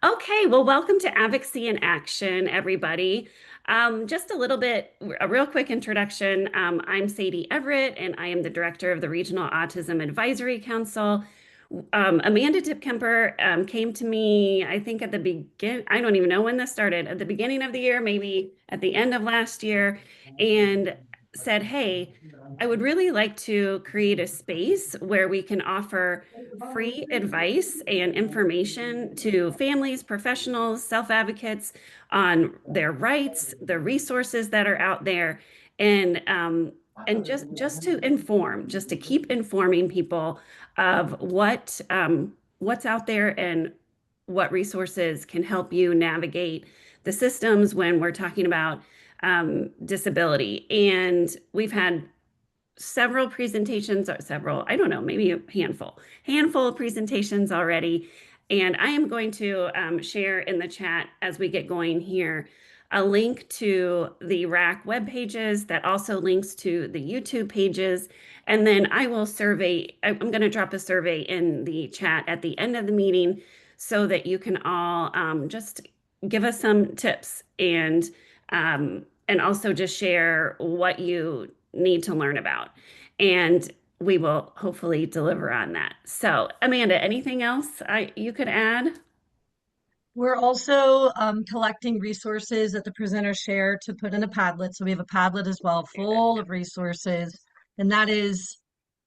Okay, well, welcome to Advocacy in Action, everybody. Just a real quick introduction. I'm Sadie Everett, and I am the director of the Regional Autism Advisory Council. Amanda Tipkemper came to me, I think I don't even know when this started, at the beginning of the year, maybe at the end of last year, and said, Hey, I would really like to create a space where we can offer free advice and information to families, professionals, self-advocates on their rights, the resources that are out there, and just to inform, just to keep informing people of what's out there and what resources can help you navigate the systems when we're talking about disability. And we've had several presentations, or several, I don't know, maybe a handful of presentations already. And I am going to share in the chat as we get going here a link to the RAC web pages that also links to the YouTube pages. And then I'm going to drop a survey in the chat at the end of the meeting so that you can all just give us some tips and also just share what you need to learn about. And we will hopefully deliver on that. So, Amanda, anything else you could add? We're also collecting resources that the presenters share to put in a Padlet. So we have a Padlet as well, full of resources, and that is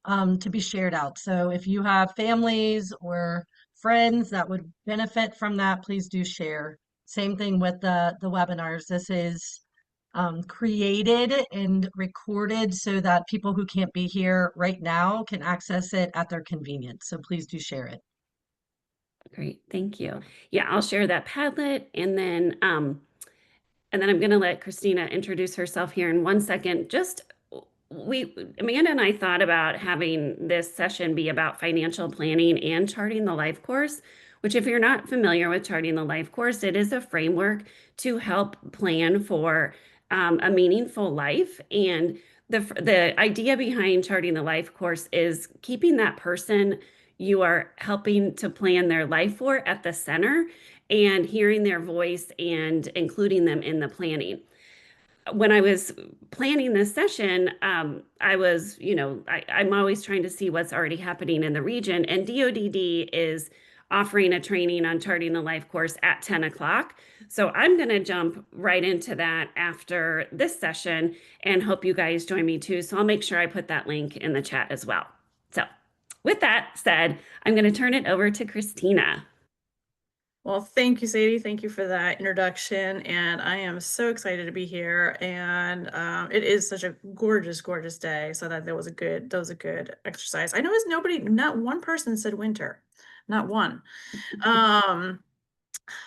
to be shared out. So if you have families or friends that would benefit from that, please do share. Same thing with the webinars. This is created and recorded so that people who can't be here right now can access it at their convenience. So please do share it. Great, thank you. Yeah, I'll share that Padlet and then I'm going to let Christina introduce herself here in 1 second. Amanda and I thought about having this session be about financial planning and charting the life course, which, if you're not familiar with charting the life course, it is a framework to help plan for a meaningful life. And the idea behind charting the life course is keeping that person you are helping to plan their life for at the center and hearing their voice and including them in the planning. When I was planning this session, I'm always trying to see what's already happening in the region, and DODD is offering a training on charting the life course at 10 o'clock. So I'm going to jump right into that after this session and hope you guys join me too. So I'll make sure I put that link in the chat as well. So, with that said, I'm going to turn it over to Christina. Well, thank you, Sadie. Thank you for that introduction. And I am so excited to be here. And it is such a gorgeous, gorgeous day. So that was a good exercise. I noticed not one person said winter, not one.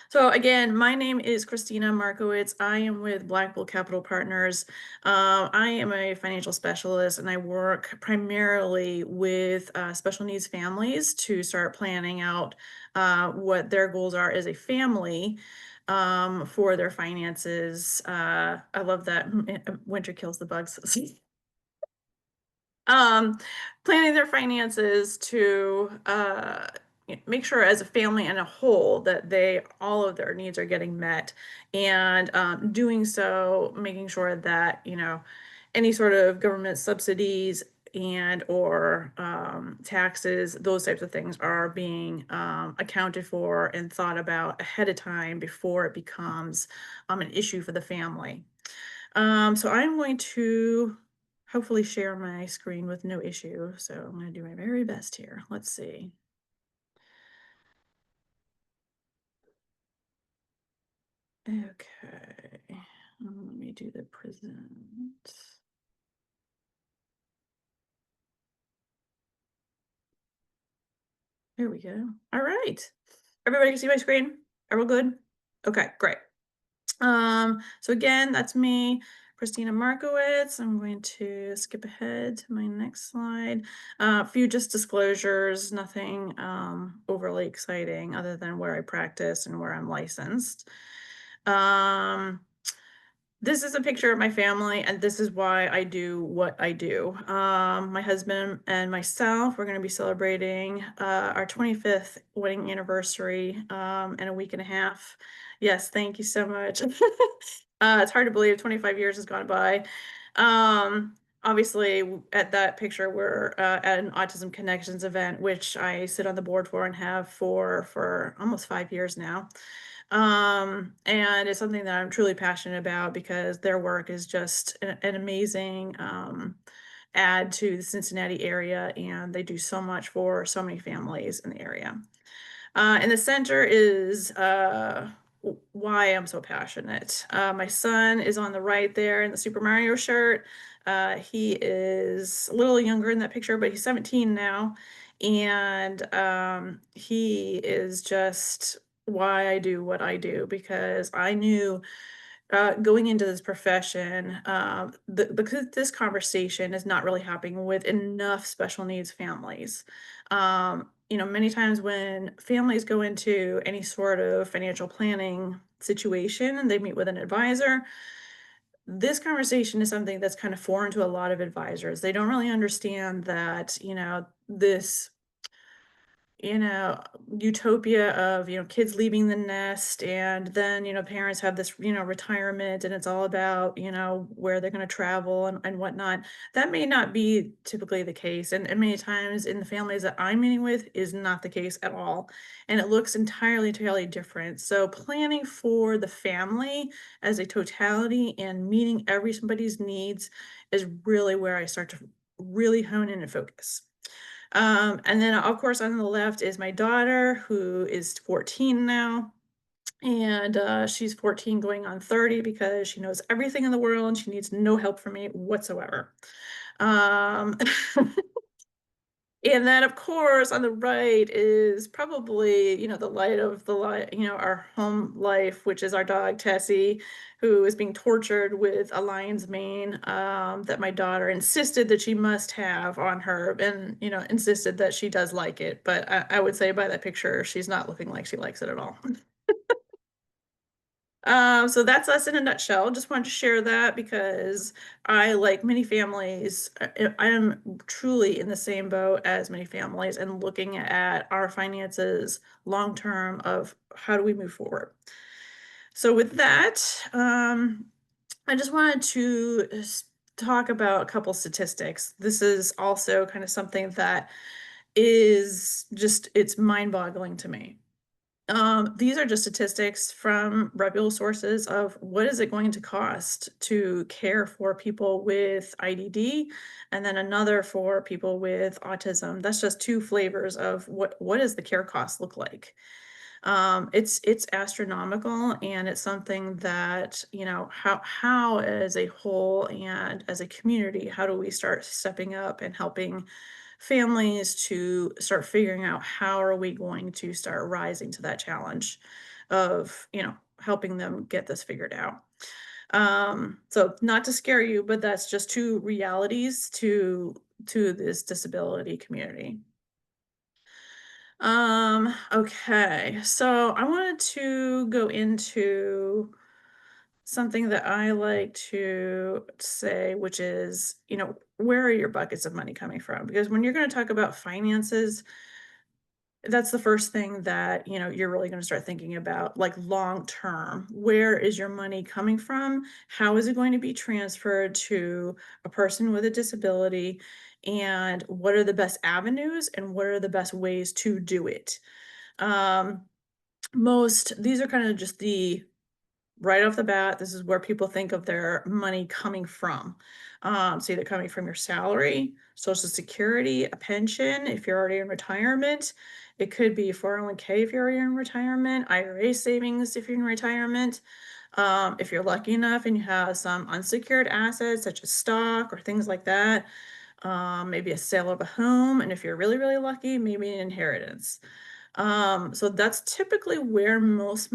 So again, my name is Christina Markowitz. I am with Black Bull Capital Partners. I am a financial specialist and I work primarily with special needs families to start planning out what their goals are as a family for their finances. I love that winter kills the bugs. Planning their finances to make sure as a family and a whole that all of their needs are getting met, and doing so, making sure that any sort of government subsidies and or taxes, those types of things are being accounted for and thought about ahead of time before it becomes an issue for the family. So I'm going to hopefully share my screen with no issue. So I'm going to do my very best here. Let's see. Okay. Let me do the present. There we go. All right. Everybody can see my screen? Are we good? Okay, great. So again, that's me, Christina Markowitz. I'm going to skip ahead to my next slide. A few just disclosures, nothing overly exciting other than where I practice and where I'm licensed. This is a picture of my family, and this is why I do what I do. My husband and myself, we're going to be celebrating our 25th wedding anniversary in a week and a half. Yes, thank you so much. It's hard to believe 25 years has gone by. Obviously, at that picture, we're at an Autism Connections event, which I sit on the board for and have for almost 5 years now. And it's something that I'm truly passionate about because their work is just an amazing add to the Cincinnati area, and they do so much for so many families in the area. In the center is why I'm so passionate. My son is on the right there in the Super Mario shirt. He is a little younger in that picture, but he's 17 now. And he is just why I do what I do, because I knew going into this profession, because this conversation is not really happening with enough special needs families. Many times when families go into any sort of financial planning situation and they meet with an advisor, this conversation is something that's kind of foreign to a lot of advisors. They don't really understand that, this utopia of, kids leaving the nest, and then, parents have this, retirement, and it's all about, where they're going to travel and whatnot. That may not be typically the case. And many times in the families that I'm meeting with is not the case at all. And it looks entirely different. So planning for the family as a totality and meeting everybody's needs is really where I start to really hone in and focus. And then, of course, on the left is my daughter, who is 14 now. And she's 14 going on 30 because she knows everything in the world and she needs no help from me whatsoever. Um, And then, of course, on the right is probably, the light of the light, our home life, which is our dog Tessie, who is being tortured with a lion's mane that my daughter insisted that she must have on her, and, insisted that she does like it. But I would say by that picture, she's not looking like she likes it at all. So that's us in a nutshell. Just wanted to share that because I, like many families, I am truly in the same boat as many families and looking at our finances long term of how do we move forward. So with that, I just wanted to talk about a couple statistics. This is also kind of something that is just, it's mind-boggling to me. These are just statistics from reputable sources of what is it going to cost to care for people with IDD, and then another for people with autism. That's just two flavors of what does the care cost look like. It's astronomical, and it's something that, how as a whole and as a community, how do we start stepping up and helping families to start figuring out how are we going to start rising to that challenge of, helping them get this figured out. So not to scare you, but that's just two realities to this disability community. Okay, so I wanted to go into something that I like to say, which is, where are your buckets of money coming from? Because when you're going to talk about finances, that's the first thing that, you're really going to start thinking about, like long term. Where is your money coming from? How is it going to be transferred to a person with a disability? And what are the best avenues and what are the best ways to do it? These are kind of just the right off the bat, this is where people think of their money coming from. It's either coming from your salary, Social Security, a pension if you're already in retirement. It could be 401k if you're already in retirement, IRA savings if you're in retirement. If you're lucky enough and you have some unsecured assets such as stock or things like that, maybe a sale of a home, and if you're really lucky, maybe an inheritance. So that's typically where most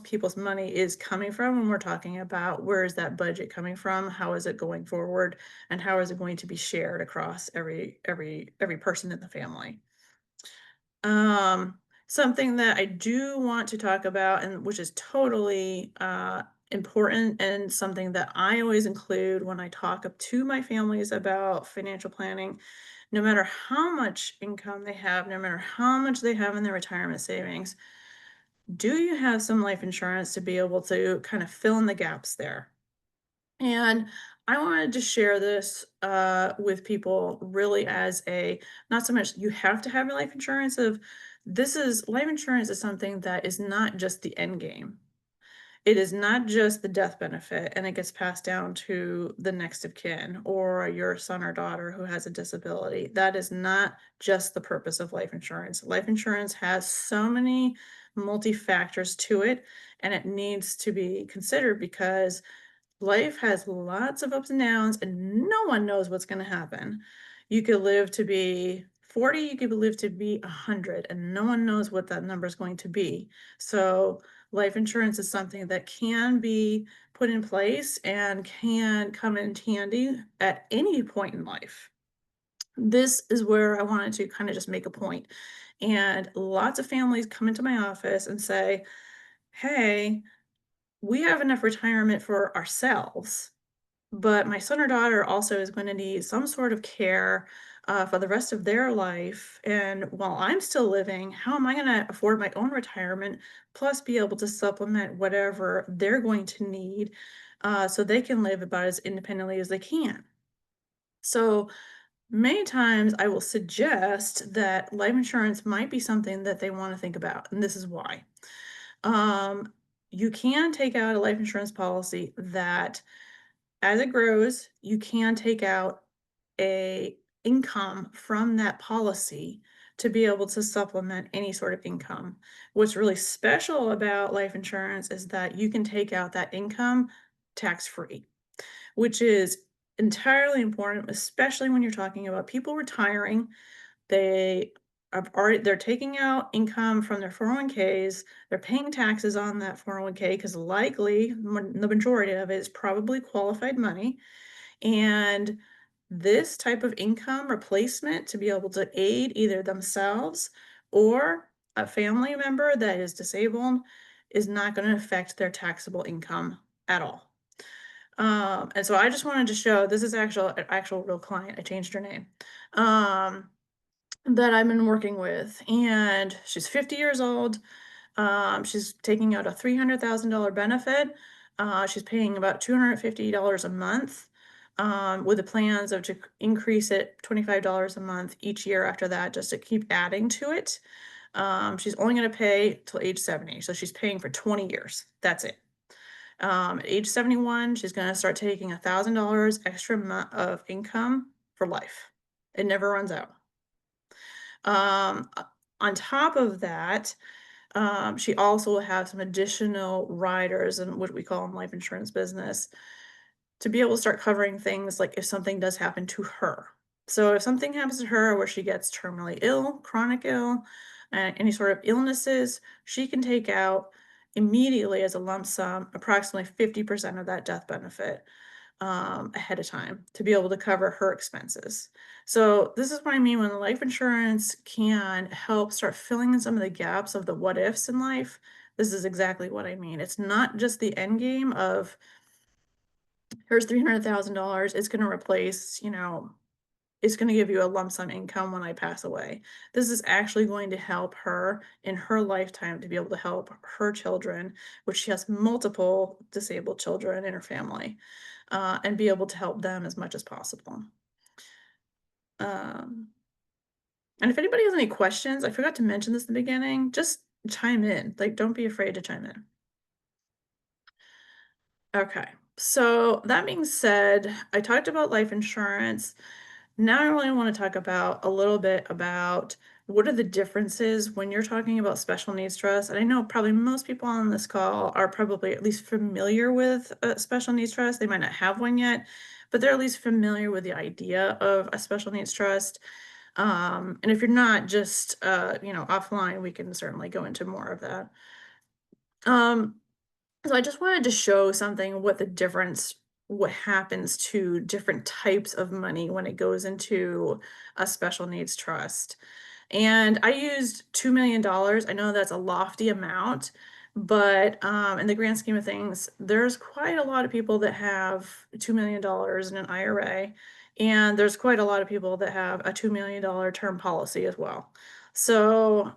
people's money is coming from when we're talking about where is that budget coming from, how is it going forward, and how is it going to be shared across every person in the family. Something that I do want to talk about, and which is totally important and something that I always include when I talk up to my families about financial planning. No matter how much income they have, no matter how much they have in their retirement savings, do you have some life insurance to be able to kind of fill in the gaps there? And I wanted to share this with people really as a, not so much you have to have a life insurance of, this is, life insurance is something that is not just the end game. It is not just the death benefit and it gets passed down to the next of kin or your son or daughter who has a disability. That is not just the purpose of life insurance. Life insurance has so many multi factors to it, and it needs to be considered because life has lots of ups and downs, and no one knows what's going to happen. You could live to be 40, you could live to be 100, and no one knows what that number is going to be. So, life insurance is something that can be put in place and can come in handy at any point in life. This is where I wanted to kind of just make a point. And lots of families come into my office and say, hey, we have enough retirement for ourselves, but my son or daughter also is going to need some sort of care for the rest of their life. And while I'm still living, how am I going to afford my own retirement, plus be able to supplement whatever they're going to need so they can live about as independently as they can? So many times I will suggest that life insurance might be something that they want to think about. And this is why. Um, you can take out a life insurance policy that as it grows, you can take out a income from that policy to be able to supplement any sort of income. What's really special about life insurance is that you can take out that income tax-free, which is entirely important, especially when you're talking about people retiring. They're taking out income from their 401ks. They're paying taxes on that 401k because likely the majority of it is probably qualified money. And this type of income replacement to be able to aid either themselves or a family member that is disabled is not going to affect their taxable income at all. And so I just wanted to show this is an actual real client. I changed her name. That I've been working with, and she's 50 years old. She's taking out a $300,000 benefit. She's paying about $250 a month, with the plans of to increase it $25 a month each year after that, just to keep adding to it. She's only going to pay till age 70, so she's paying for 20 years. That's it. At age 71, she's going to start taking $1,000 extra of income for life. It never runs out. On top of that, she also will have some additional riders and what we call in life insurance business to be able to start covering things like if something does happen to her. So if something happens to her where she gets terminally ill, chronic ill, any sort of illnesses, she can take out immediately as a lump sum approximately 50% of that death benefit ahead of time to be able to cover her expenses. So this is what I mean when the life insurance can help start filling in some of the gaps of the what ifs in life. This is exactly what I mean. It's not just the end game of here's $300,000. It's going to replace, it's going to give you a lump sum income when I pass away. This is actually going to help her in her lifetime to be able to help her children, which she has multiple disabled children in her family, and be able to help them as much as possible. Um, and if anybody has any questions, I forgot to mention this in the beginning, just chime in. Like, don't be afraid to chime in. Okay, so that being said, I talked about life insurance. Now I really want to talk about a little bit about what are the differences when you're talking about special needs trust. And I know probably most people on this call are probably at least familiar with a special needs trust. They might not have one yet, but they're at least familiar with the idea of a special needs trust. And if you're not, just offline, we can certainly go into more of that. So I just wanted to show something what happens to different types of money when it goes into a special needs trust. And I used $2 million. I know that's a lofty amount, But in the grand scheme of things, there's quite a lot of people that have $2 million in an IRA, and there's quite a lot of people that have a $2 million term policy as well. So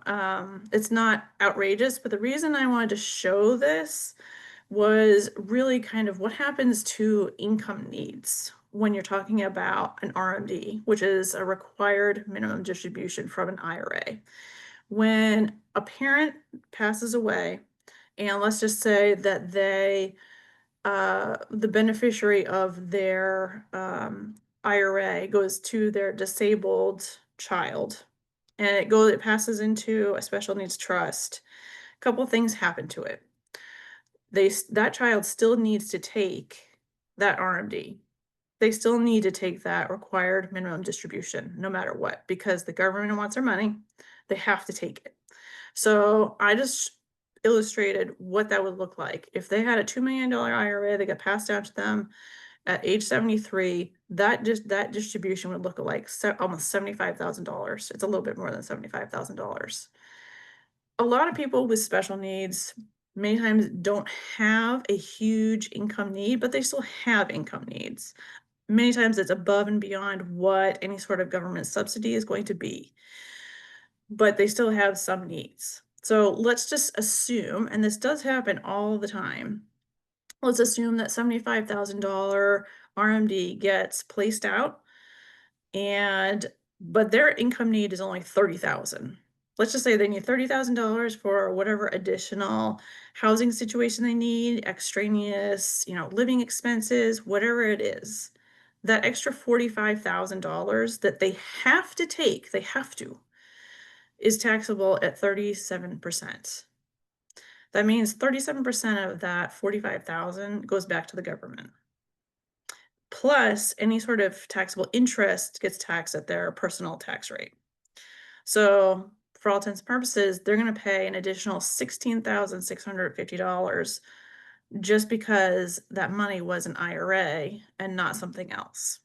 it's not outrageous, but the reason I wanted to show this was really kind of what happens to income needs when you're talking about an RMD, which is a required minimum distribution from an IRA. When a parent passes away, and let's just say that the beneficiary of their IRA goes to their disabled child, and it passes into a special needs trust. A couple things happen to it. That child still needs to take that RMD. They still need to take that required minimum distribution no matter what, because the government wants their money. They have to take it. So I just illustrated what that would look like. If they had a $2 million IRA that got passed down to them at age 73, that distribution would look like almost $75,000. It's a little bit more than $75,000. A lot of people with special needs many times don't have a huge income need, but they still have income needs. Many times it's above and beyond what any sort of government subsidy is going to be, but they still have some needs. So let's just assume, and this does happen all the time, let's assume that $75,000 RMD gets placed out, but their income need is only $30,000. Let's just say they need $30,000 for whatever additional housing situation they need, extraneous, living expenses, whatever it is. That extra $45,000 that they have to take, is taxable at 37%. That means 37% of that 45,000 goes back to the government. Plus, any sort of taxable interest gets taxed at their personal tax rate. So, for all intents and purposes, they're going to pay an additional $16,650 just because that money was an IRA and not something else.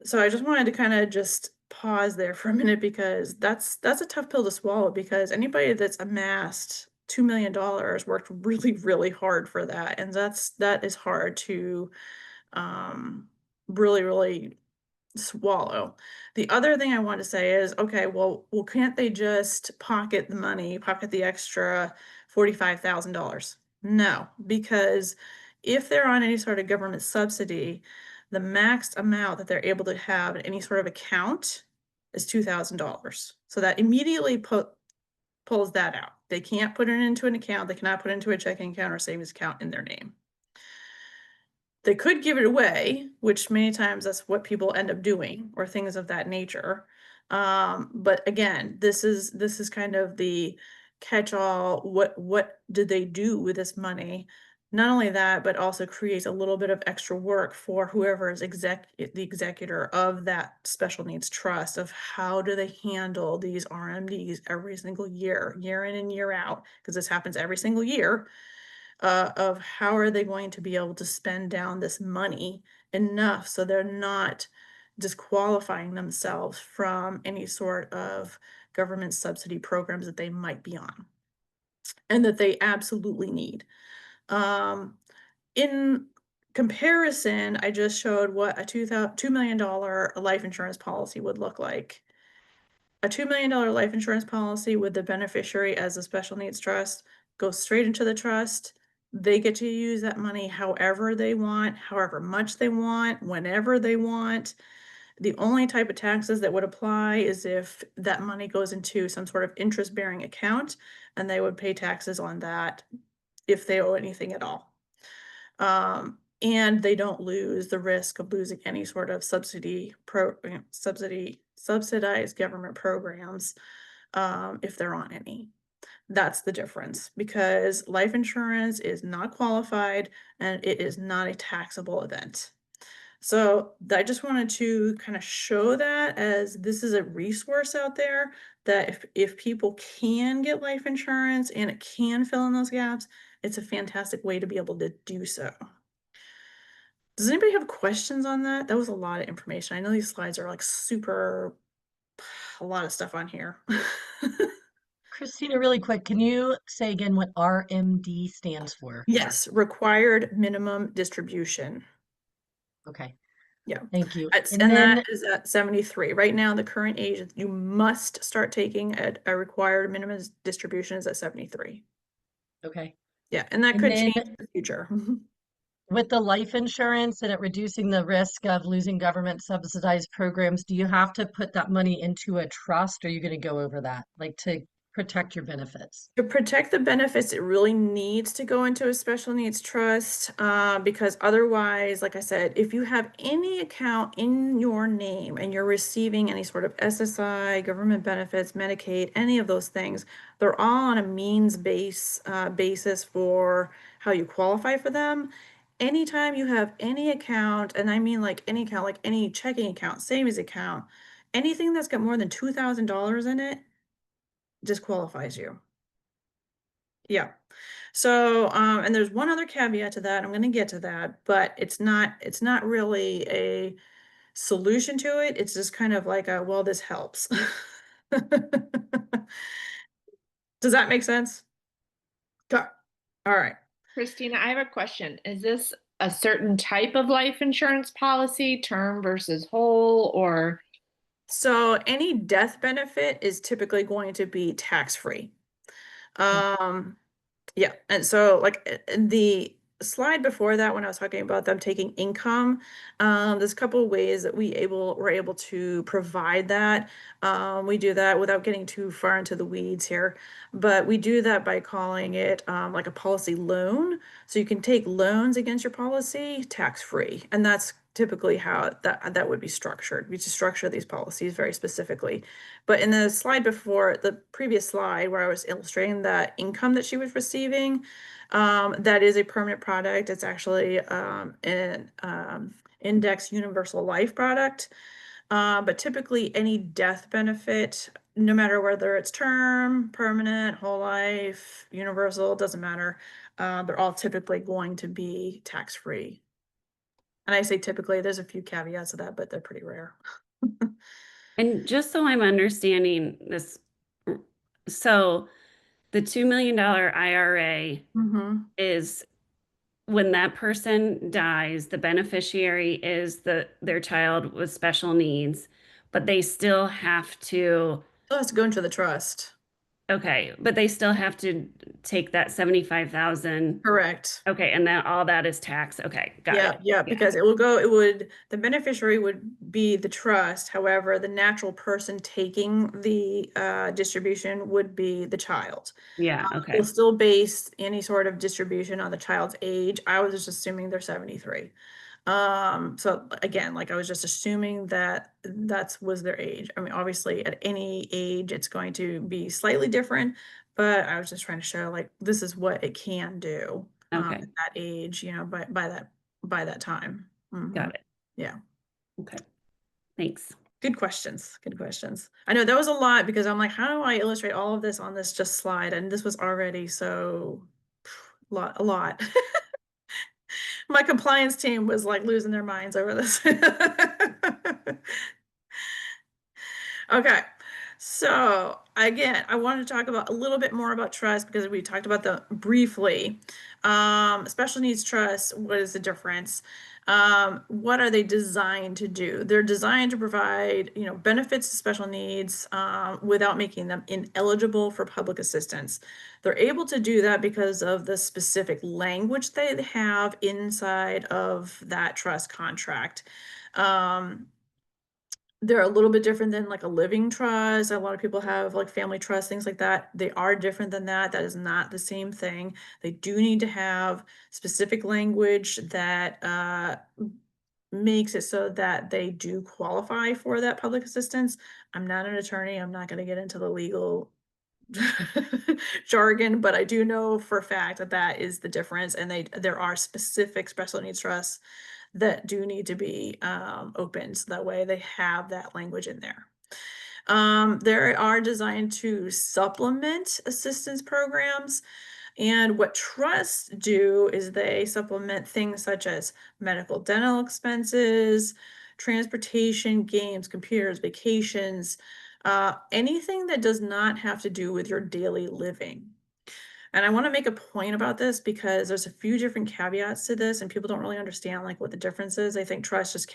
So I just wanted to kind of just pause there for a minute, because that's a tough pill to swallow, because anybody that's amassed $2 million worked really, really hard for that. And that is hard to really, really swallow. The other thing I want to say is, okay, well, can't they just pocket the money, pocket the extra $45,000? No, because if they're on any sort of government subsidy, the max amount that they're able to have in any sort of account is $2,000. So that immediately pulls that out. They can't put it into an account. They cannot put it into a checking account or savings account in their name. They could give it away, which many times that's what people end up doing, or things of that nature. But again, this is kind of the catch-all. What did they do with this money? Not only that, but also creates a little bit of extra work for whoever is the executor of that special needs trust, of how do they handle these RMDs every single year, year in and year out, because this happens every single year. Of how are they going to be able to spend down this money enough so they're not disqualifying themselves from any sort of government subsidy programs that they might be on and that they absolutely need. In comparison, I just showed what a $2 million life insurance policy would look like. A $2 million life insurance policy with the beneficiary as a special needs trust goes straight into the trust. They get to use that money however they want, however much they want, whenever they want. The only type of taxes that would apply is if that money goes into some sort of interest-bearing account, and they would pay taxes on that if they owe anything at all. And they don't lose the risk of losing any sort of subsidized government programs if they're on any. That's the difference, because life insurance is not qualified and it is not a taxable event. So I just wanted to kind of show that, as this is a resource out there, that if people can get life insurance and it can fill in those gaps, it's a fantastic way to be able to do so. Does anybody have questions on that? That was a lot of information. I know these slides are like a lot of stuff on here. Christina, really quick, can you say again what RMD stands for? Yes, required minimum distribution. Okay, Yeah. thank you. It's, And and that then, is at 73. Right now, the current age that you must start taking a required minimum distribution is at 73. okay. Yeah, and that And could then change in the future. with the life insurance and it reducing the risk of losing government subsidized programs, do you have to put that money into a trust or are you going to go over that, like to protect your benefits? To protect the benefits, it really needs to go into a special needs trust, because otherwise, like I said, if you have any account in your name and you're receiving any sort of SSI, government benefits, Medicaid, any of those things, they're all on a basis for how you qualify for them. Anytime you have any account, and I mean like any account, like any checking account, savings account, anything that's got more than $2,000 in it disqualifies you. Yeah. So, and there's one other caveat to that. I'm going to get to that, but it's not really a solution to it. It's just kind of like a, well, this helps. Does that make sense? Okay. All right. Christina, I have a question. Is this a certain type of life insurance policy, term versus whole, or? So any death benefit is typically going to be tax-free. Okay. Um, Yeah, and so like the slide before that, when I was talking about them taking income, there's a couple of ways that we're able to provide that. We do that without getting too far into the weeds here, but we do that by calling it like a policy loan. So you can take loans against your policy tax free, and that's typically how that would be structured. We just structure these policies very specifically. But in the slide before, the previous slide where I was illustrating that income that she was receiving, that is a permanent product. It's actually an index universal life product. But typically any death benefit, no matter whether it's term, permanent, whole life, universal, doesn't matter. They're all typically going to be tax-free. And I say typically, there's a few caveats to that, but they're pretty rare. And just so I'm understanding this, so the $2 million IRA Mm-hmm. is when that person dies, the beneficiary is their child with special needs, but they still have to, It has to go into the trust. okay, but they still have to take that 75,000. Correct. Okay, and then all that is tax. Okay, got Yeah, it. yeah, Yeah, because the beneficiary would be the trust. However, the natural person taking the distribution would be the child. yeah, We'll okay, still base any sort of distribution on the child's age. I was just assuming they're 73. So again, like I was just assuming that was their age. I mean, obviously at any age it's going to be slightly different, but I was just trying to show like this is what it can do okay, at that age, by that time. Mhm. got it. Yeah. Okay, thanks. Good questions. Good questions. I know that was a lot because I'm like, how do I illustrate all of this on this just slide? And this was already so a lot. My compliance team was like losing their minds over this. Okay. So again, I wanted to talk about a little bit more about trust because we talked about them briefly. Special needs trust, what is the difference? What are they designed to do? They're designed to provide, benefits to special needs without making them ineligible for public assistance. They're able to do that because of the specific language they have inside of that trust contract. Um, they're a little bit different than like a living trust. A lot of people have like family trust, things like that. They are different than that. That is not the same thing. They do need to have specific language that makes it so that they do qualify for that public assistance. I'm not an attorney. I'm not going to get into the legal jargon, but I do know for a fact that that is the difference. And there are specific special needs trusts that do need to be opened. So that way they have that language in there. They are designed to supplement assistance programs. And what trusts do is they supplement things such as medical dental expenses, transportation, games, computers, vacations, Anything that does not have to do with your daily living. And I want to make a point about this because there's a few different caveats to this, and people don't really understand like what the difference is. They think trusts just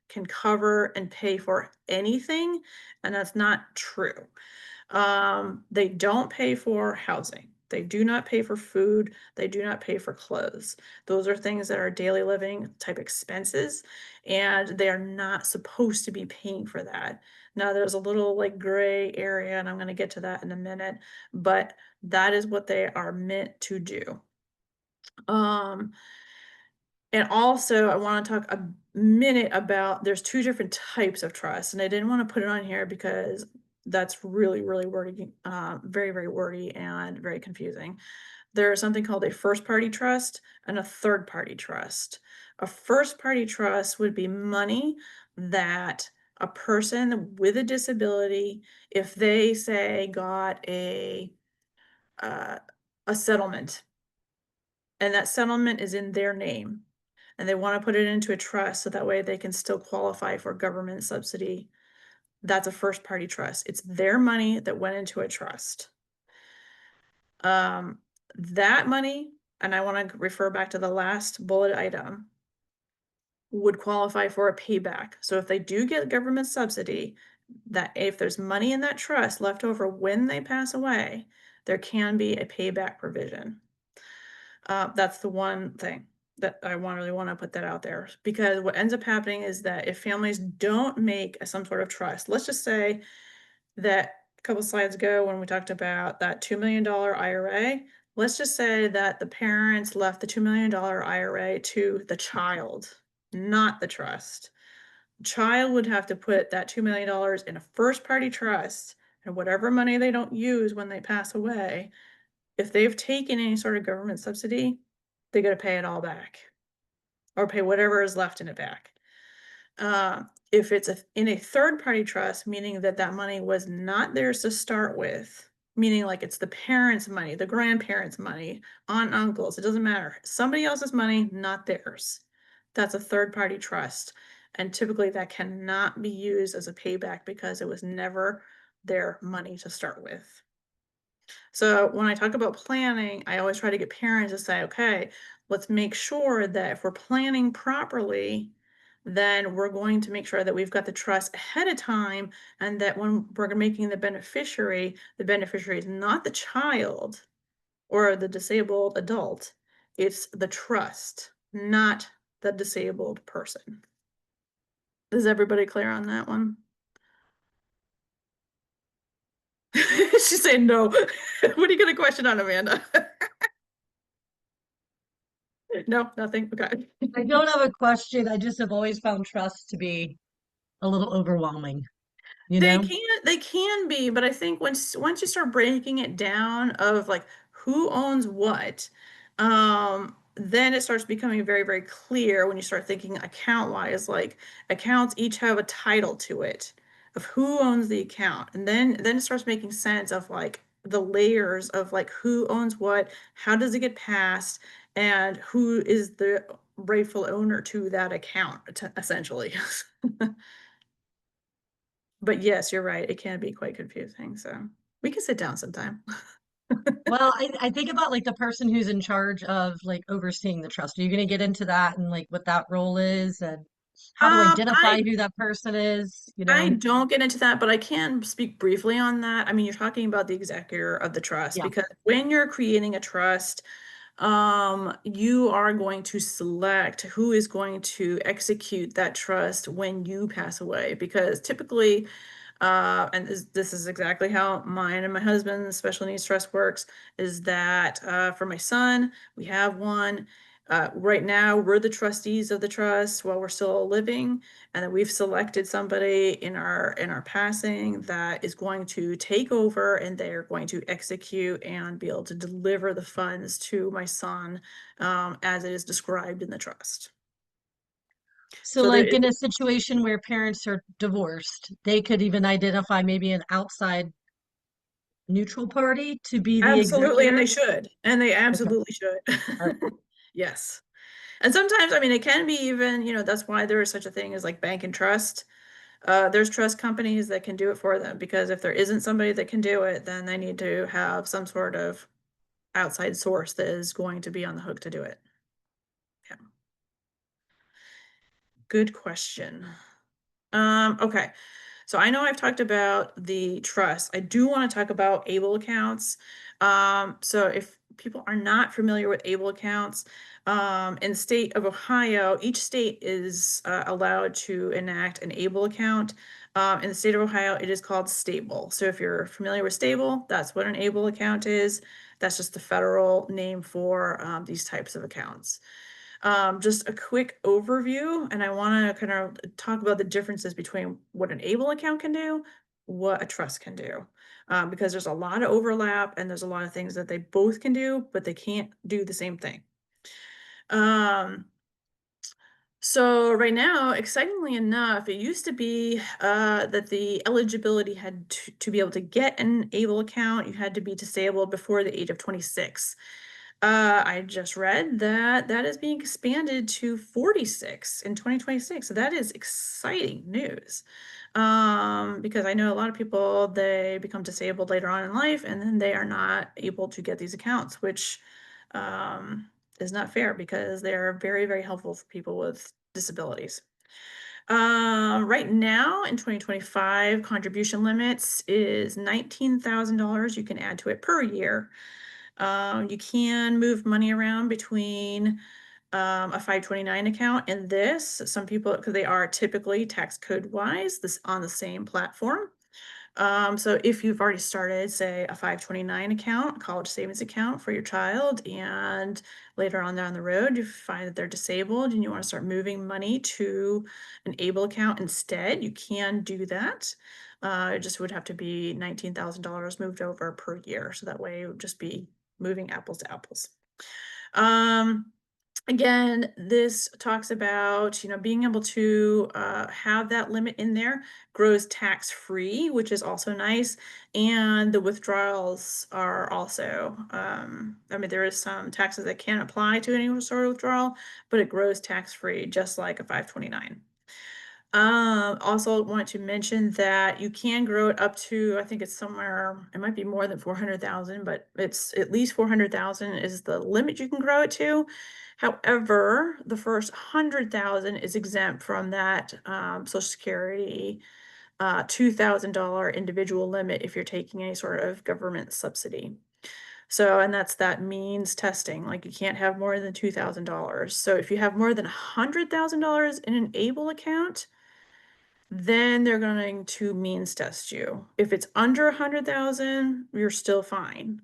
can cover and pay for anything, and that's not true. They don't pay for housing. They do not pay for food. They do not pay for clothes. Those are things that are daily living type expenses, and they are not supposed to be paying for that. Now, there's a little like gray area, and I'm going to get to that in a minute, but that is what they are meant to do. Um, and also, I want to talk a minute about there's two different types of trust, and I didn't want to put it on here because that's really, really wordy, very, very wordy and very confusing. There's something called a first party trust and a third party trust. A first party trust would be money that a person with a disability, if they say got uh, a settlement, and that settlement is in their name, and they want to put it into a trust so that way they can still qualify for government subsidy. That's a first party trust. It's their money that went into a trust. That money, and I want to refer back to the last bullet item, would qualify for a payback. So if they do get government subsidy, that if there's money in that trust left over when they pass away, there can be a payback provision. That's the one thing that I really want to put that out there, because what ends up happening is that if families don't make some sort of trust, let's just say that a couple slides ago when we talked about that $2 million IRA, let's just say that the parents left the $2 million IRA to the child, not the trust. The child would have to put that $2 million in a first party trust, and whatever money they don't use when they pass away, if they've taken any sort of government subsidy, they got to pay it all back or pay whatever is left in it back. If it's in a third party trust, meaning that that money was not theirs to start with, meaning like it's the parents' money, the grandparents' money, aunt, uncles, it doesn't matter. Somebody else's money, not theirs. That's a third party trust. And typically that cannot be used as a payback because it was never their money to start with. So when I talk about planning, I always try to get parents to say, okay, let's make sure that if we're planning properly, then we're going to make sure that we've got the trust ahead of time, and that when we're making the beneficiary is not the child or the disabled adult, it's the trust, not the disabled person. Is everybody clear on that one? She's saying no. What are you going to question on, Amanda? No, nothing. Okay. I don't have a question. I just have always found trust to be a little overwhelming, you They know? can they can be, but I think once you start breaking it down of like who owns what, then it starts becoming very, very clear when you start thinking account wise, like accounts each have a title to it of who owns the account. And then it starts making sense of like the layers of like who owns what, how does it get passed, and who is the rightful owner to that account, essentially. But yes, you're right. It can be quite confusing. So we can sit down sometime. Well, I think about like the person who's in charge of like overseeing the trust. Are you going to get into that and like what that role is and how to identify I who that person is, you I know? don't get into that, but I can speak briefly on that. I mean, you're talking about the executor of the trust, Yeah. because when you're creating a trust, you are going to select who is going to execute that trust when you pass away, because typically, and this is exactly how mine and my husband's special needs trust works, is that for my son, we have one. Right now, we're the trustees of the trust while we're still living, and then we've selected somebody in our passing that is going to take over, and they're going to execute and be able to deliver the funds to my son, as it is described in the trust. So So there like is in a situation where parents are divorced, they could even identify maybe an outside neutral party to be the absolutely, and executor. they should, and they Okay. absolutely should. All right. Yes. And sometimes, I mean, it can be even, that's why there is such a thing as like bank and trust. There's trust companies that can do it for them, because if there isn't somebody that can do it, then they need to have some sort of outside source that is going to be on the hook to do it. Yeah. Good question. Okay. So I know I've talked about the trust. I do want to talk about ABLE accounts. So if people are not familiar with ABLE accounts, in the state of Ohio, each state is allowed to enact an ABLE account. In the state of Ohio, it is called Stable. So if you're familiar with Stable, that's what an ABLE account is. That's just the federal name for these types of accounts. Just a quick overview, and I want to kind of talk about the differences between what an ABLE account can do, what a trust can do, because there's a lot of overlap and there's a lot of things that they both can do, but they can't do the same thing. So right now, excitingly enough, it used to be that the eligibility had to be able to get an ABLE account, you had to be disabled before the age of 26. I just read that that is being expanded to 46 in 2026. So that is exciting news. Because I know a lot of people, they become disabled later on in life and then they are not able to get these accounts, which is not fair because they're very, very helpful for people with disabilities. Right now in 2025, contribution limits is $19,000 you can add to it per year. You can move money around between a 529 account and this. Some people, because they are typically tax code wise, this on the same platform. So if you've already started, say, a 529 account, a college savings account for your child, and later on down the road, you find that they're disabled and you want to start moving money to an ABLE account instead, you can do that. It just would have to be $19,000 moved over per year. So that way it would just be moving apples to apples. Again, this talks about, being able to have that limit in there, grows tax-free, which is also nice. And the withdrawals are also, there is some taxes that can apply to any sort of withdrawal, but it grows tax-free, just like a 529. Also want to mention that you can grow it up to, I think it's somewhere, it might be more than 400,000, but it's at least 400,000 is the limit you can grow it to. However, the first 100,000 is exempt from that Social Security $2,000 individual limit if you're taking any sort of government subsidy. So, and that's that means testing, like you can't have more than $2,000. So if you have more than $100,000 in an ABLE account, then they're going to means test you. If it's under 100,000, you're still fine.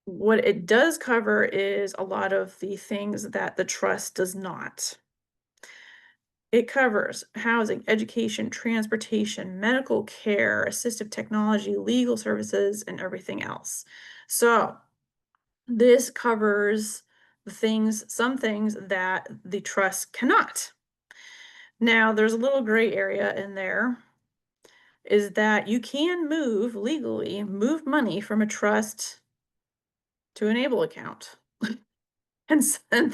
What it does cover is a lot of the things that the trust does not. It covers housing, education, transportation, medical care, assistive technology, legal services, and everything else. So this covers the things, some things that the trust cannot. Now, there's a little gray area in there, is that you can legally move money from a trust to an ABLE account. And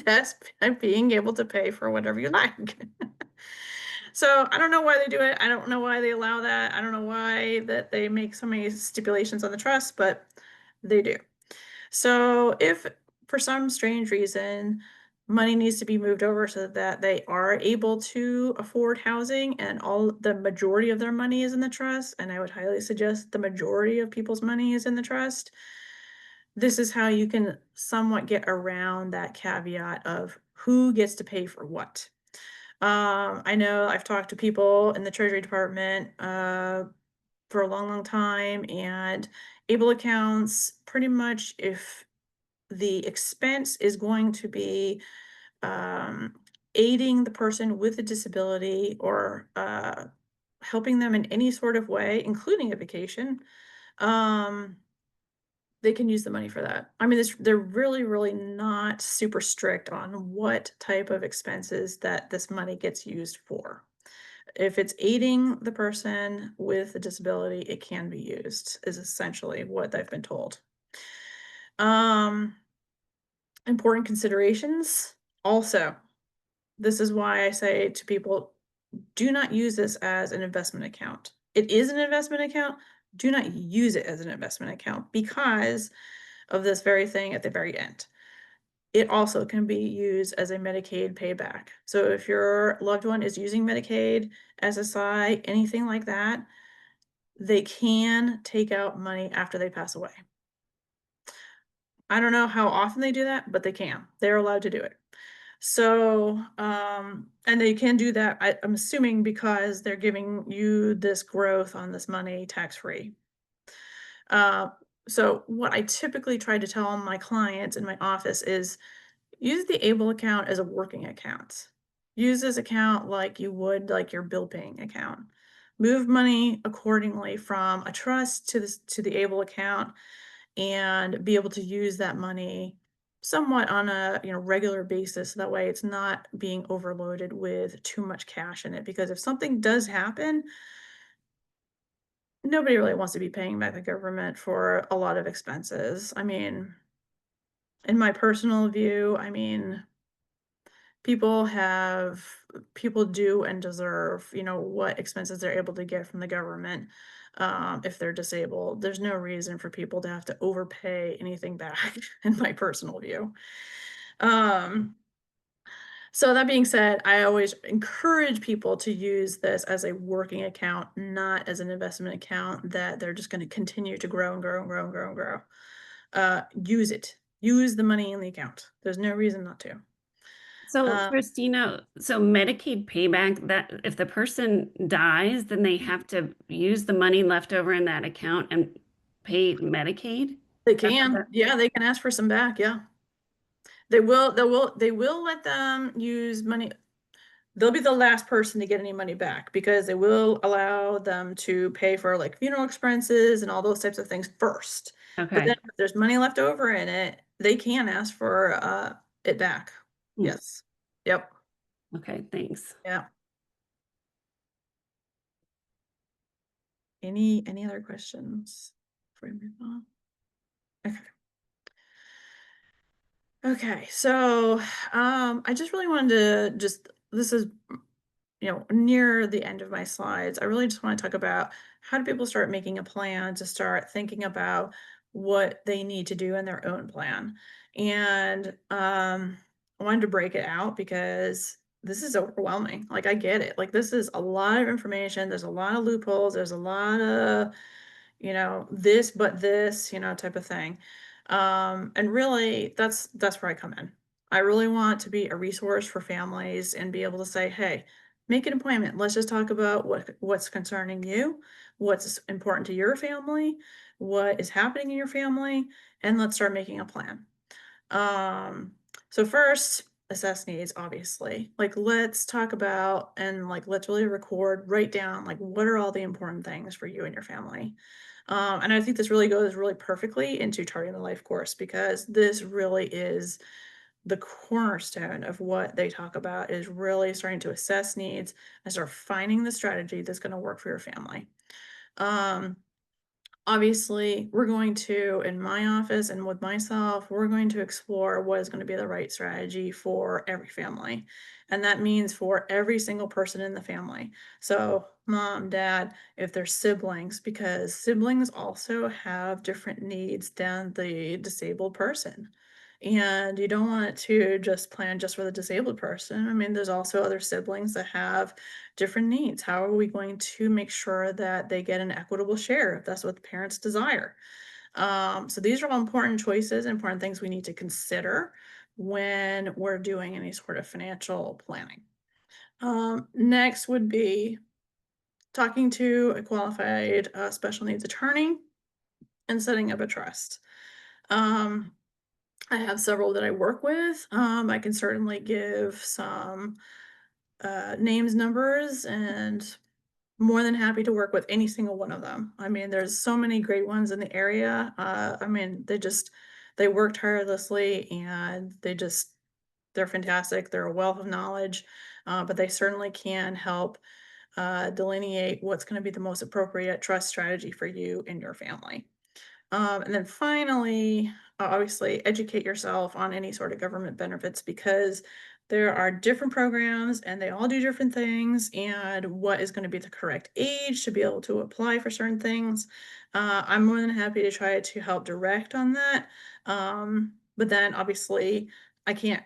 that's being able to pay for whatever you like. So I don't know why they do it. I don't know why they allow that. I don't know why that they make so many stipulations on the trust, but they do. So if for some strange reason money needs to be moved over so that they are able to afford housing and the majority of their money is in the trust, and I would highly suggest the majority of people's money is in the trust, this is how you can somewhat get around that caveat of who gets to pay for what. I know I've talked to people in the Treasury Department for a long, long time, and ABLE accounts, pretty much if the expense is going to be aiding the person with a disability or helping them in any sort of way, including a vacation, they can use the money for that. I mean, they're really, really not super strict on what type of expenses that this money gets used for. If it's aiding the person with a disability, it can be used, is essentially what I've been told. Important considerations. Also, This is why I say to people, do not use this as an investment account. It is an investment account. Do not use it as an investment account because of this very thing at the very end. It also can be used as a Medicaid payback. So if your loved one is using Medicaid, SSI, anything like that, they can take out money after they pass away. I don't know how often they do that, but they can. They're allowed to do it. So, and they can do that, I'm assuming because they're giving you this growth on this money tax-free. Uh, so what I typically try to tell my clients in my office is use the ABLE account as a working account. Use this account like you would like your bill paying account. Move money accordingly from a trust to the ABLE account and be able to use that money somewhat on a regular basis. That way it's not being overloaded with too much cash in it. Because if something does happen, nobody really wants to be paying back the government for a lot of expenses. I mean, in my personal view, I mean, people have people do and deserve, what expenses they're able to get from the government. If they're disabled, there's no reason for people to have to overpay anything back, in my personal view. Um, so that being said, I always encourage people to use this as a working account, not as an investment account that they're just going to continue to grow and grow and grow and grow and grow. Use it. Use the money in the account. There's no reason not to. So, Um, Christina, so Medicaid payback, that if the person dies, then they have to use the money left over in that account and pay Medicaid? they That's what can, that- yeah, they can ask for some back, yeah. They will let them use money. They'll be the last person to get any money back because they will allow them to pay for like funeral expenses and all those types of things first. But then Okay. if there's money left over in it, they can ask for it back. Hmm. Yes. Yep. Okay, thanks. Yeah. Any other questions before we move on? Okay. Okay, so I just really wanted to this is near the end of my slides. I really just want to talk about how do people start making a plan to start thinking about what they need to do in their own plan. And I wanted to break it out because this is overwhelming. Like I get it. Like this is a lot of information. There's a lot of loopholes. There's a lot of this but this, type of thing. And really that's where I come in. I really want to be a resource for families and be able to say, hey, make an appointment. Let's just talk about what's concerning you, what's important to your family, what is happening in your family, and let's start making a plan. Um, so first, assess needs, obviously. Like let's talk about and like let's really write down like what are all the important things for you and your family. And I think this really goes really perfectly into charting the life course because this really is the cornerstone of what they talk about is really starting to assess needs and start finding the strategy that's going to work for your family. Um, Obviously, we're going to, in my office and with myself, we're going to explore what is going to be the right strategy for every family. And that means for every single person in the family. So, mom, dad, if they're siblings, because siblings also have different needs than the disabled person. And you don't want to just plan just for the disabled person. I mean, there's also other siblings that have different needs. How are we going to make sure that they get an equitable share if that's what the parents desire? So these are all important choices, important things we need to consider when we're doing any sort of financial planning. Next would be talking to a qualified special needs attorney and setting up a trust. Um, I have several that I work with. I can certainly give some names, numbers, and more than happy to work with any single one of them. I mean, there's so many great ones in the area. I mean, they work tirelessly and they're fantastic. They're a wealth of knowledge, but they certainly can help delineate what's going to be the most appropriate trust strategy for you and your family. And then finally, obviously, educate yourself on any sort of government benefits because There are different programs and they all do different things, and what is going to be the correct age to be able to apply for certain things. I'm more than happy to try to help direct on that. But then obviously I can't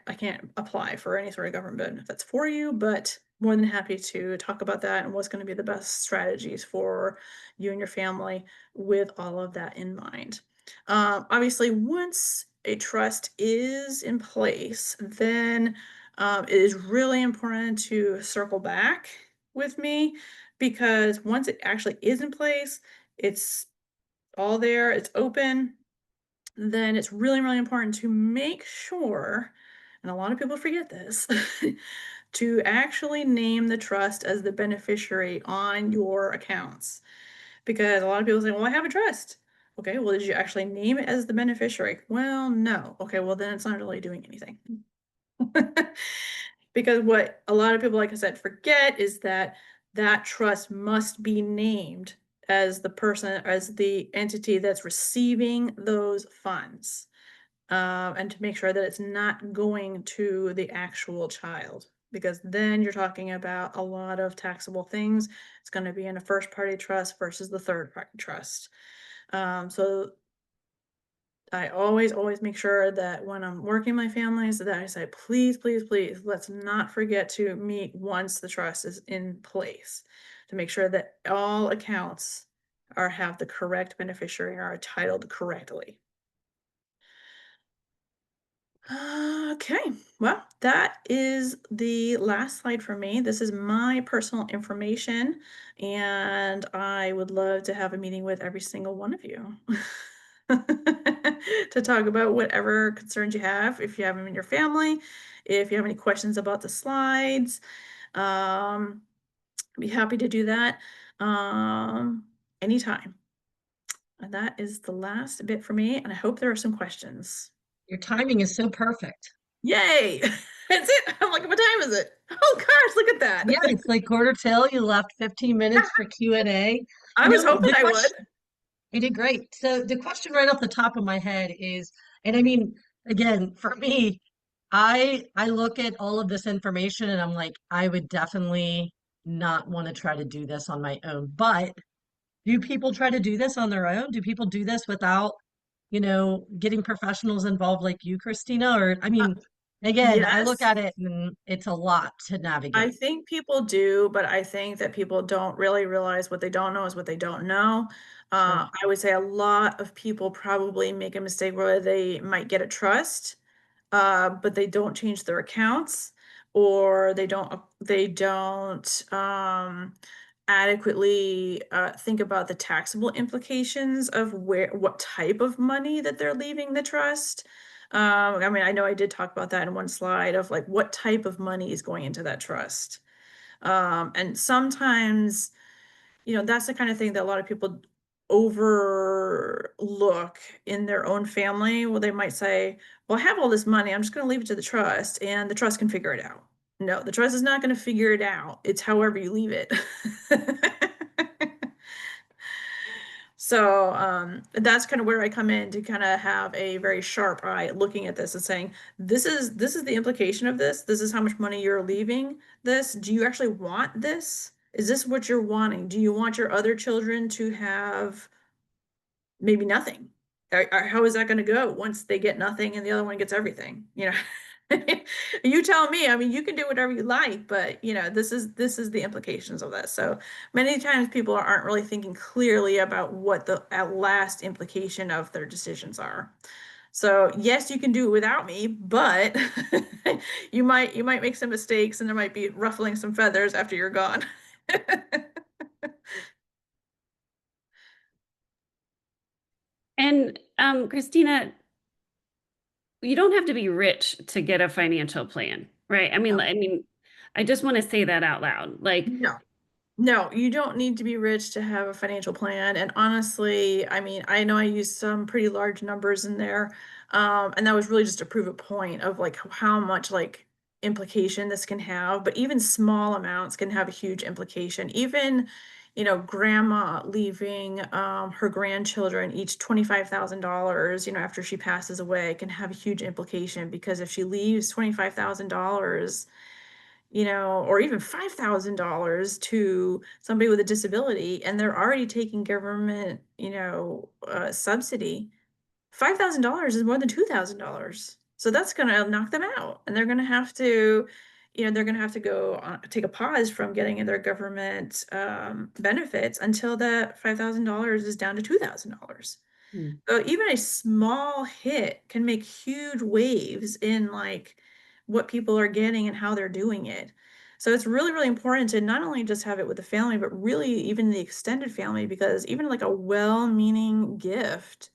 apply for any sort of government benefits for you, but more than happy to talk about that and what's going to be the best strategies for you and your family with all of that in mind. Obviously, once a trust is in place, then it is really important to circle back with me, because once it actually is in place, it's all there, it's open, then it's really, really important to make sure, and a lot of people forget this, to actually name the trust as the beneficiary on your accounts. Because a lot of people say, well, I have a trust. Okay, well, did you actually name it as the beneficiary? Well, no. Okay, well, then it's not really doing anything. Because what a lot of people, like I said, forget is that that trust must be named as the person, as the entity that's receiving those funds, and to make sure that it's not going to the actual child, because then you're talking about a lot of taxable things. It's going to be in a first party trust versus the third party trust. So I always make sure that when I'm working my families that I say, please, please, please, let's not forget to meet once the trust is in place, to make sure that all accounts have the correct beneficiary and are titled correctly. Okay, well, that is the last slide for me. This is my personal information, and I would love to have a meeting with every single one of you to talk about whatever concerns you have. If you have them in your family, if you have any questions about the slides, um, I'd be happy to do that anytime. And that is the last bit for me, and I hope there are some questions. Your timing is so perfect. Yay! That's it. I'm like, what time is it? Oh gosh, look at that. Yeah, it's like quarter till. You left 15 minutes for Q&A. I You was know, hoping the I would. question, you did great. So the question right off the top of my head is, and I mean, again, for me, I look at all of this information and I'm like, I would definitely not want to try to do this on my own. But do people try to do this on their own? Do people do this without, getting professionals involved like you, Christina? Or, I Uh, mean, again, I look yes, at it and it's a lot to I navigate. think people do, but I think that people don't really realize what they don't know is what they don't know. Sure. I would say a lot of people probably make a mistake where they might get a trust, but they don't change their accounts, or they don't adequately think about the taxable implications of what type of money that they're leaving the trust. I mean, I know I did talk about that in one slide of like what type of money is going into that trust. And sometimes, that's the kind of thing that a lot of people overlook in their own family. Well, they might say, well, I have all this money, I'm just going to leave it to the trust and the trust can figure it out. No, the trust is not going to figure it out. It's however you leave it. So that's kind of where I come in to kind of have a very sharp eye looking at this and saying, this is the implication of this. This is how much money you're leaving this. Do you actually want this? Is this what you're wanting? Do you want your other children to have maybe nothing? How is that going to go once they get nothing and the other one gets everything? You tell me. I mean, you can do whatever you like, but this is the implications of that. So many times people aren't really thinking clearly about what the at last implication of their decisions are. So yes, you can do it without me, but you might make some mistakes and there might be ruffling some feathers after you're gone. And Christina, you don't have to be rich to get a financial plan, right? I just want to say that out loud. Like, No. No, you don't need to be rich to have a financial plan. And honestly, I mean, I know I used some pretty large numbers in there. And that was really just to prove a point of like how much like implication this can have. But even small amounts can have a huge implication. Even, grandma leaving her grandchildren each $25,000, after she passes away can have a huge implication, because if she leaves $25,000, or even $5,000 to somebody with a disability, and they're already taking government, subsidy, $5,000 is more than $2,000. So that's going to knock them out, and they're going to have to go take a pause from getting their government benefits until that $5,000 is down to $2,000. Hmm. So even a small hit can make huge waves in like what people are getting and how they're doing it. So it's really, really important to not only just have it with the family, but really even the extended family, because even like a well-meaning gift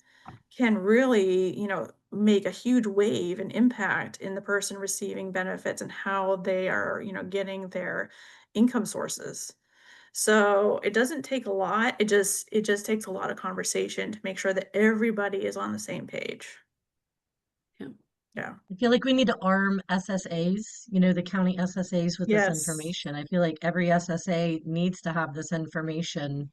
can really, make a huge wave and impact in the person receiving benefits and how they are, getting their income sources. So it doesn't take a lot. It just takes a lot of conversation to make sure that everybody is on the same page. Yeah. Yeah. I feel like we need to arm SSAs, the county SSAs with this Yes. information. I feel like every SSA needs to have this information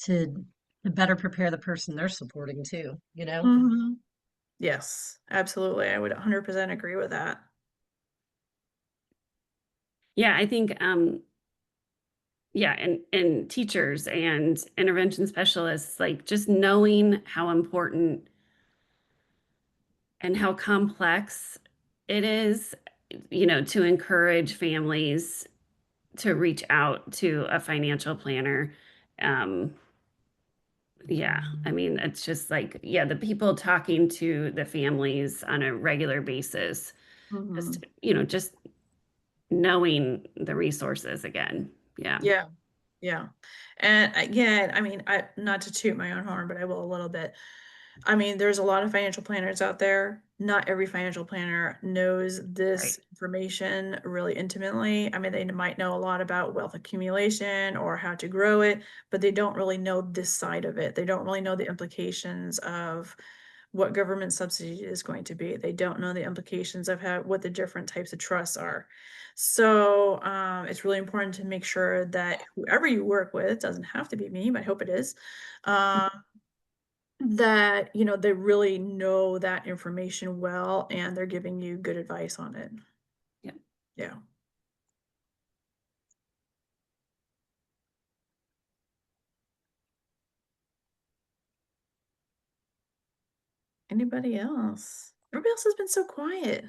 to to better prepare the person they're supporting too. Hmm. Yes, absolutely. I would 100% agree with that. Yeah, I think yeah, and teachers and intervention specialists, like just knowing how important and how complex it is, to encourage families to reach out to a financial planner. Um, yeah, I mean, it's just like, yeah, the people talking to the families on a regular basis, Hmm. just knowing the resources again. Yeah, Yeah. Yeah. And again, I mean, not to toot my own horn, but I will a little bit. I mean, there's a lot of financial planners out there. Not every financial planner knows right. this information really intimately. I mean, they might know a lot about wealth accumulation or how to grow it, but they don't really know this side of it. They don't really know the implications of what government subsidy is going to be. They don't know the implications of what the different types of trusts are. So it's really important to make sure that whoever you work with, doesn't have to be me, but I hope it is, um, that they really know that information well, and they're giving you good advice on it. Yeah. Yeah. Anybody else? Everybody else has been so quiet.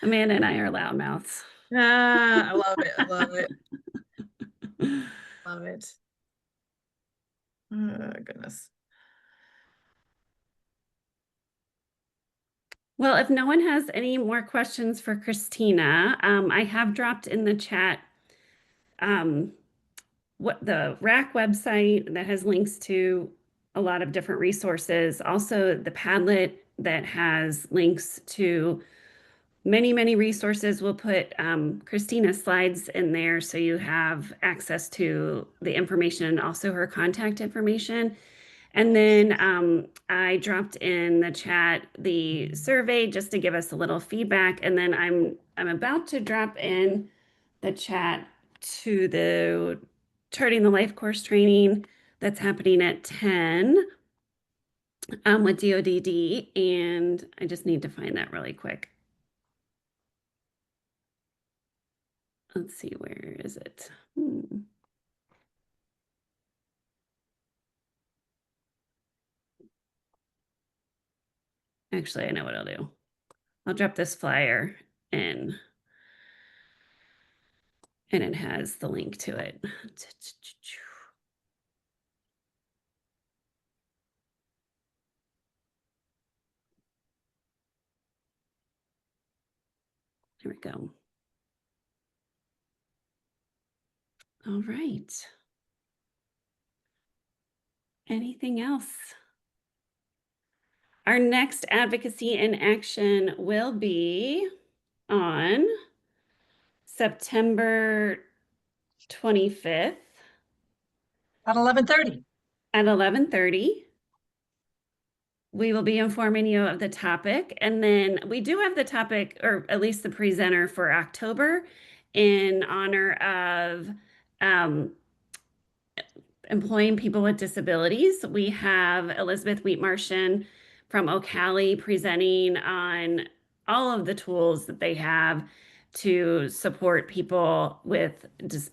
Amanda and I are loudmouths. Ah, I love it. I love it. Love it. Oh, goodness. Well, if no one has any more questions for Christina, I have dropped in the chat um, what the RAC website that has links to a lot of different resources. Also, the Padlet that has links to many, many resources. We'll put Christina's slides in there so you have access to the information and also her contact information. And then I dropped in the chat the survey just to give us a little feedback. And then I'm about to drop in the chat to the Charting the Life course training that's happening at 10 with DODD. And I just need to find that really quick. Let's see, where is it? Actually, I know what I'll do. I'll drop this flyer in, and it has the link to it. There we go. All right. Anything else? Our next advocacy in action will be on September 25th At 11:30. at 11:30. We will be informing you of the topic, and then we do have the topic, or at least the presenter for October, in honor of um, employing people with disabilities. We have Elizabeth Wheatmartian from Ocali presenting on all of the tools that they have to support people with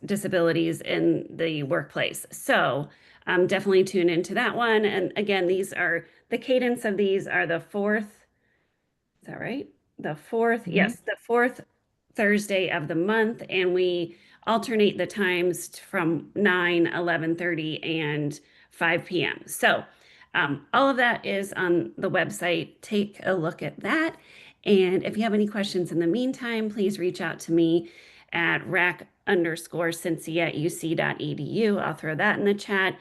disabilities in the workplace. So definitely tune into that one. And again, the cadence of these are the fourth, is that right? The fourth, Mhm. yes, the fourth Thursday of the month, and we alternate the times from 9, 11:30, and 5 p.m. So all of that is on the website. Take a look at that. And if you have any questions in the meantime, please reach out to me at rac_cincy@uc.edu. I'll throw that in the chat.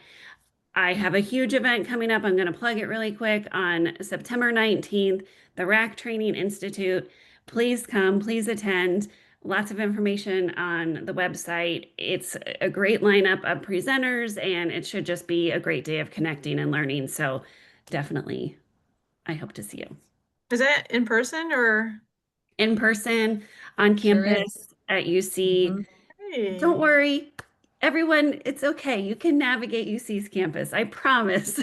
I have a huge event coming up. I'm going to plug it really quick on September 19th, the RAC Training Institute. Please come, please attend. Lots of information on the website. It's a great lineup of presenters, and it should just be a great day of connecting and learning. So definitely, I hope to see you Is that in person or? in person on Sure is. campus at UC. Mhm. Don't Hey. worry, everyone, it's okay. You can navigate UC's campus. I promise.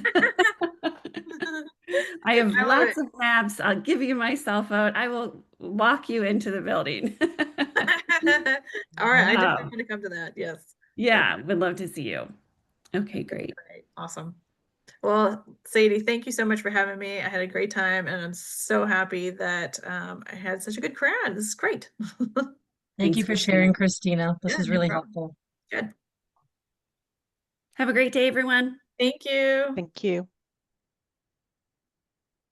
I have I love lots it. of maps. I'll give you my cell phone. I will walk you into the building. All right, I definitely Um, want to come to that. Yes. That'd yeah, would love to see you. Okay, be great. great. Awesome. Well, Sadie, thank you so much for having me. I had a great time, and I'm so happy that I had such a good crowd. This is great. Thank Thanks you for for sharing, sharing. Christina. This Yeah, is no really problem. helpful. Good. Have a great day, everyone. Thank you. Thank you.